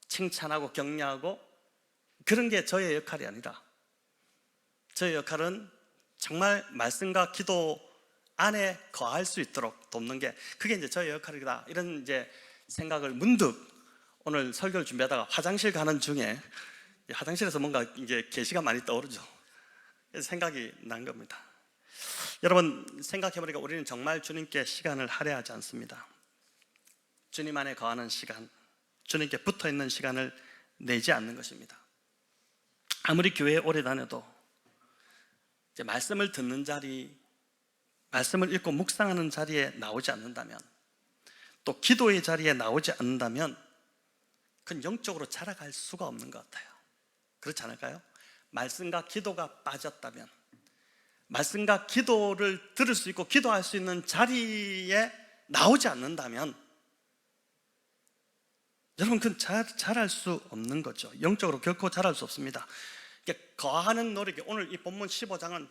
칭찬하고 격려하고 그런 게 저의 역할이 아니라 저의 역할은 정말 말씀과 기도 안에 거할 수 있도록 돕는 게 그게 이제 저의 역할이다. 이런 이제 생각을 문득 오늘 설교를 준비하다가 화장실 가는 중에 화장실에서 뭔가 이제 계시가 많이 떠오르죠. 그래서 생각이 난 겁니다. 여러분 생각해보니까 우리는 정말 주님께 시간을 할애하지 않습니다. 주님 안에 거하는 시간, 주님께 붙어있는 시간을 내지 않는 것입니다. 아무리 교회에 오래 다녀도 이제 말씀을 듣는 자리, 말씀을 읽고 묵상하는 자리에 나오지 않는다면, 또 기도의 자리에 나오지 않는다면 그건 영적으로 자라갈 수가 없는 것 같아요. 그렇지 않을까요? 말씀과 기도가 빠졌다면, 말씀과 기도를 들을 수 있고 기도할 수 있는 자리에 나오지 않는다면 여러분 그건 자랄 수 없는 거죠. 영적으로 결코 자랄 수 없습니다. 거하는 노력이, 오늘 이 본문 15장은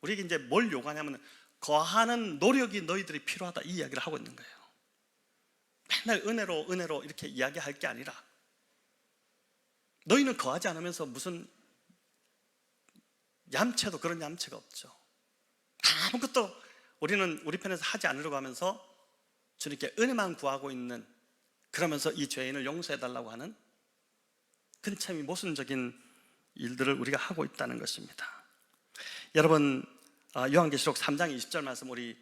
우리에게 이제 뭘 요구하냐면 거하는 노력이 너희들이 필요하다, 이 이야기를 하고 있는 거예요. 맨날 은혜로 이렇게 이야기할 게 아니라 너희는 거하지 않으면서 무슨 얌체도 그런 얌체가 없죠. 아무것도 우리는 우리 편에서 하지 않으려고 하면서 주님께 은혜만 구하고 있는, 그러면서 이 죄인을 용서해달라고 하는 그런 참 모순적인 일들을 우리가 하고 있다는 것입니다. 여러분 요한계시록 3장 20절 말씀 우리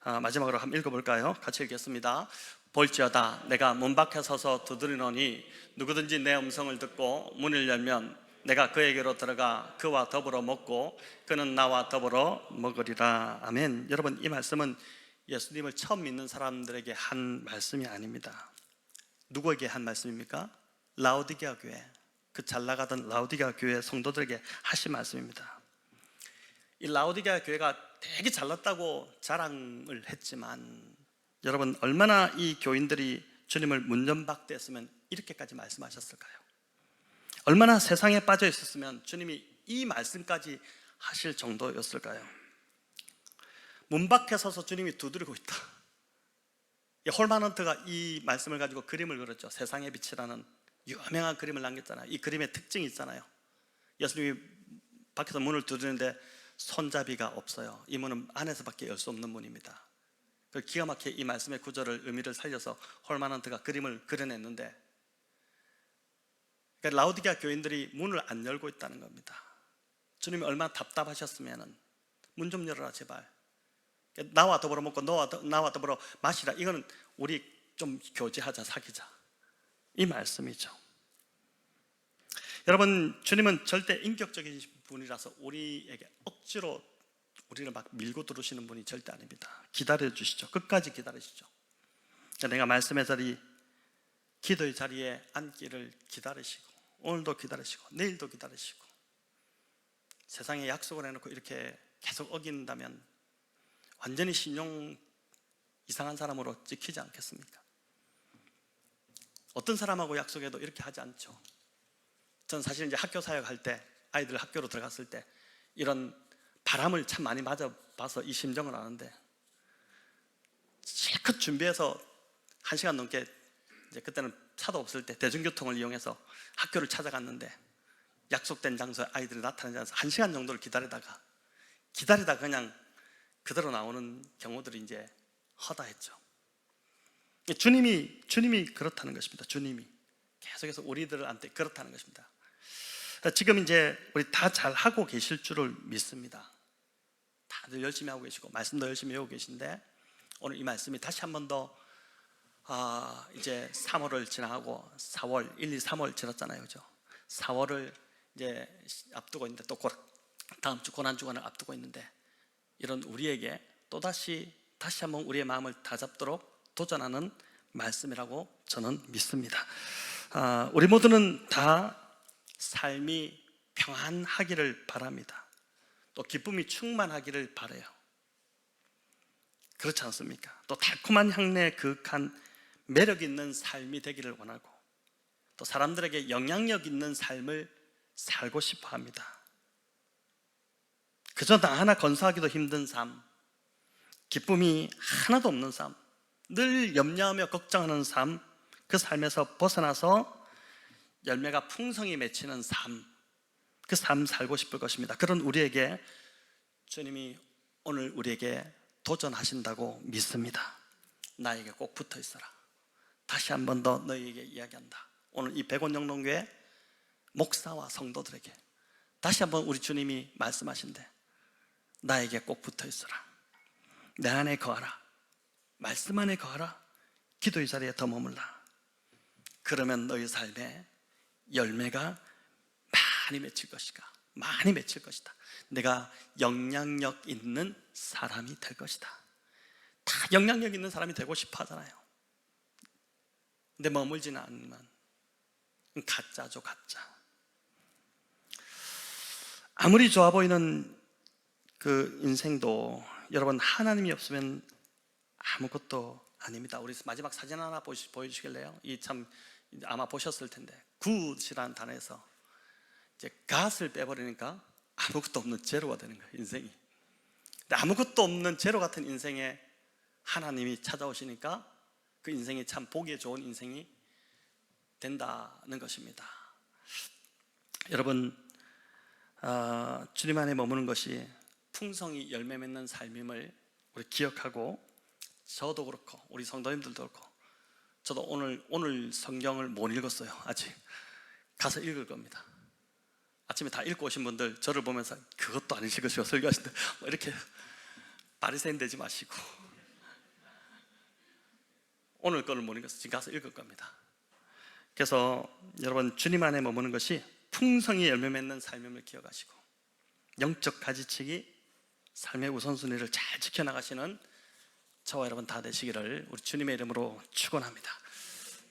마지막으로 한번 읽어볼까요? 같이 읽겠습니다. 볼지어다 내가 문 밖에 서서 두드리노니 누구든지 내 음성을 듣고 문을 열면 내가 그에게로 들어가 그와 더불어 먹고 그는 나와 더불어 먹으리라. 아멘. 여러분 이 말씀은 예수님을 처음 믿는 사람들에게 한 말씀이 아닙니다. 누구에게 한 말씀입니까? 라오디게아 교회, 그 잘나가던 라오디게아 교회 성도들에게 하신 말씀입니다. 이 라오디게아 교회가 되게 잘났다고 자랑을 했지만 여러분 얼마나 이 교인들이 주님을 문전박대했으면 이렇게까지 말씀하셨을까요? 얼마나 세상에 빠져 있었으면 주님이 이 말씀까지 하실 정도였을까요? 문 밖에 서서 주님이 두드리고 있다. 홀만헌트가 이 말씀을 가지고 그림을 그렸죠. 세상의 빛이라는 유명한 그림을 남겼잖아요. 이 그림의 특징이 있잖아요. 예수님이 밖에서 문을 두드리는데 손잡이가 없어요. 이 문은 안에서밖에 열 수 없는 문입니다. 기가 막히게 이 말씀의 구절을, 의미를 살려서 홀만헌트가 그림을 그려냈는데, 그러니까 라오디게아 교인들이 문을 안 열고 있다는 겁니다. 주님이 얼마나 답답하셨으면 문 좀 열어라 제발, 나와 더불어 먹고 나와 더불어 마시라, 이거는 우리 좀 교제하자, 사귀자, 이 말씀이죠. 여러분 주님은 절대 인격적인 분이라서 우리에게 억지로 우리를 막 밀고 들어오시는 분이 절대 아닙니다. 기다려주시죠. 끝까지 기다리시죠. 내가 말씀의 자리, 기도의 자리에 앉기를 기다리시고, 오늘도 기다리시고 내일도 기다리시고, 세상에 약속을 해놓고 이렇게 계속 어긴다면 완전히 신용 이상한 사람으로 찍히지 않겠습니까? 어떤 사람하고 약속해도 이렇게 하지 않죠. 전 사실 이제 학교 사역할 때, 아이들 학교로 들어갔을 때 이런 바람을 참 많이 맞아봐서 이 심정을 아는데, 실컷 준비해서 1시간 넘게, 이제 그때는 차도 없을 때 대중교통을 이용해서 학교를 찾아갔는데 약속된 장소에 아이들이 나타나지 않아서 1시간 정도를 기다리다가 그냥 그대로 나오는 경우들이 이제 허다했죠. 주님이 그렇다는 것입니다. 주님이 계속해서 우리들한테 그렇다는 것입니다. 지금 이제 우리 다 잘하고 계실 줄을 믿습니다. 다들 열심히 하고 계시고 말씀도 열심히 외우고 계신데, 오늘 이 말씀이 다시 한 번 더 이제 3월을 지나고 4월, 1, 2, 3월 지났잖아요, 그죠? 4월을 이제 앞두고 있는데 또 다음 주 고난주간을 앞두고 있는데 이런 우리에게 다시 한번 우리의 마음을 다잡도록 도전하는 말씀이라고 저는 믿습니다. 우리 모두는 다 삶이 평안하기를 바랍니다. 또 기쁨이 충만하기를 바라요. 그렇지 않습니까? 또 달콤한 향내에 그윽한 매력 있는 삶이 되기를 원하고 또 사람들에게 영향력 있는 삶을 살고 싶어 합니다. 그저 나 하나 건사하기도 힘든 삶, 기쁨이 하나도 없는 삶, 늘 염려하며 걱정하는 삶, 그 삶에서 벗어나서 열매가 풍성히 맺히는 삶, 그 삶 살고 싶을 것입니다. 그런 우리에게 주님이 오늘 우리에게 도전하신다고 믿습니다. 나에게 꼭 붙어 있어라. 다시 한 번 더 너희에게 이야기한다. 오늘 이 백원영동교회 목사와 성도들에게 다시 한 번 우리 주님이 말씀하신대. 나에게 꼭 붙어 있어라. 내 안에 거하라. 말씀 안에 거하라. 기도의 자리에 더 머물라. 그러면 너희 삶에 열매가 많이 맺힐 것이다. 많이 맺힐 것이다. 내가 영향력 있는 사람이 될 것이다. 다 영향력 있는 사람이 되고 싶어 하잖아요. 근데 머물지는 않으면 가짜죠, 가짜. 아무리 좋아 보이는 그 인생도 여러분 하나님이 없으면 아무것도 아닙니다. 우리 마지막 사진 하나 보여주시길래요? 이 참 아마 보셨을 텐데 굿이라는 단어에서 이제 갓을 빼버리니까 아무것도 없는 제로가 되는 거예요, 인생이. 근데 아무것도 없는 제로 같은 인생에 하나님이 찾아오시니까 그 인생이 참 보기에 좋은 인생이 된다는 것입니다. 여러분, 주님 안에 머무는 것이 풍성히 열매 맺는 삶임을 우리 기억하고, 저도 그렇고 우리 성도님들도 그렇고, 저도 오늘 성경을 못 읽었어요. 아직 가서 읽을 겁니다. 아침에 다 읽고 오신 분들 저를 보면서 그것도 안 읽으시고 설교하시는데 이렇게 바리새인 되지 마시고, 오늘 거를 못 읽어서 지금 가서 읽을 겁니다. 그래서 여러분, 주님 안에 머무는 것이 풍성히 열매 맺는 삶임을 기억하시고 영적 가지치기, 삶의 우선순위를 잘 지켜나가시는 저와 여러분 다 되시기를 우리 주님의 이름으로 축원합니다.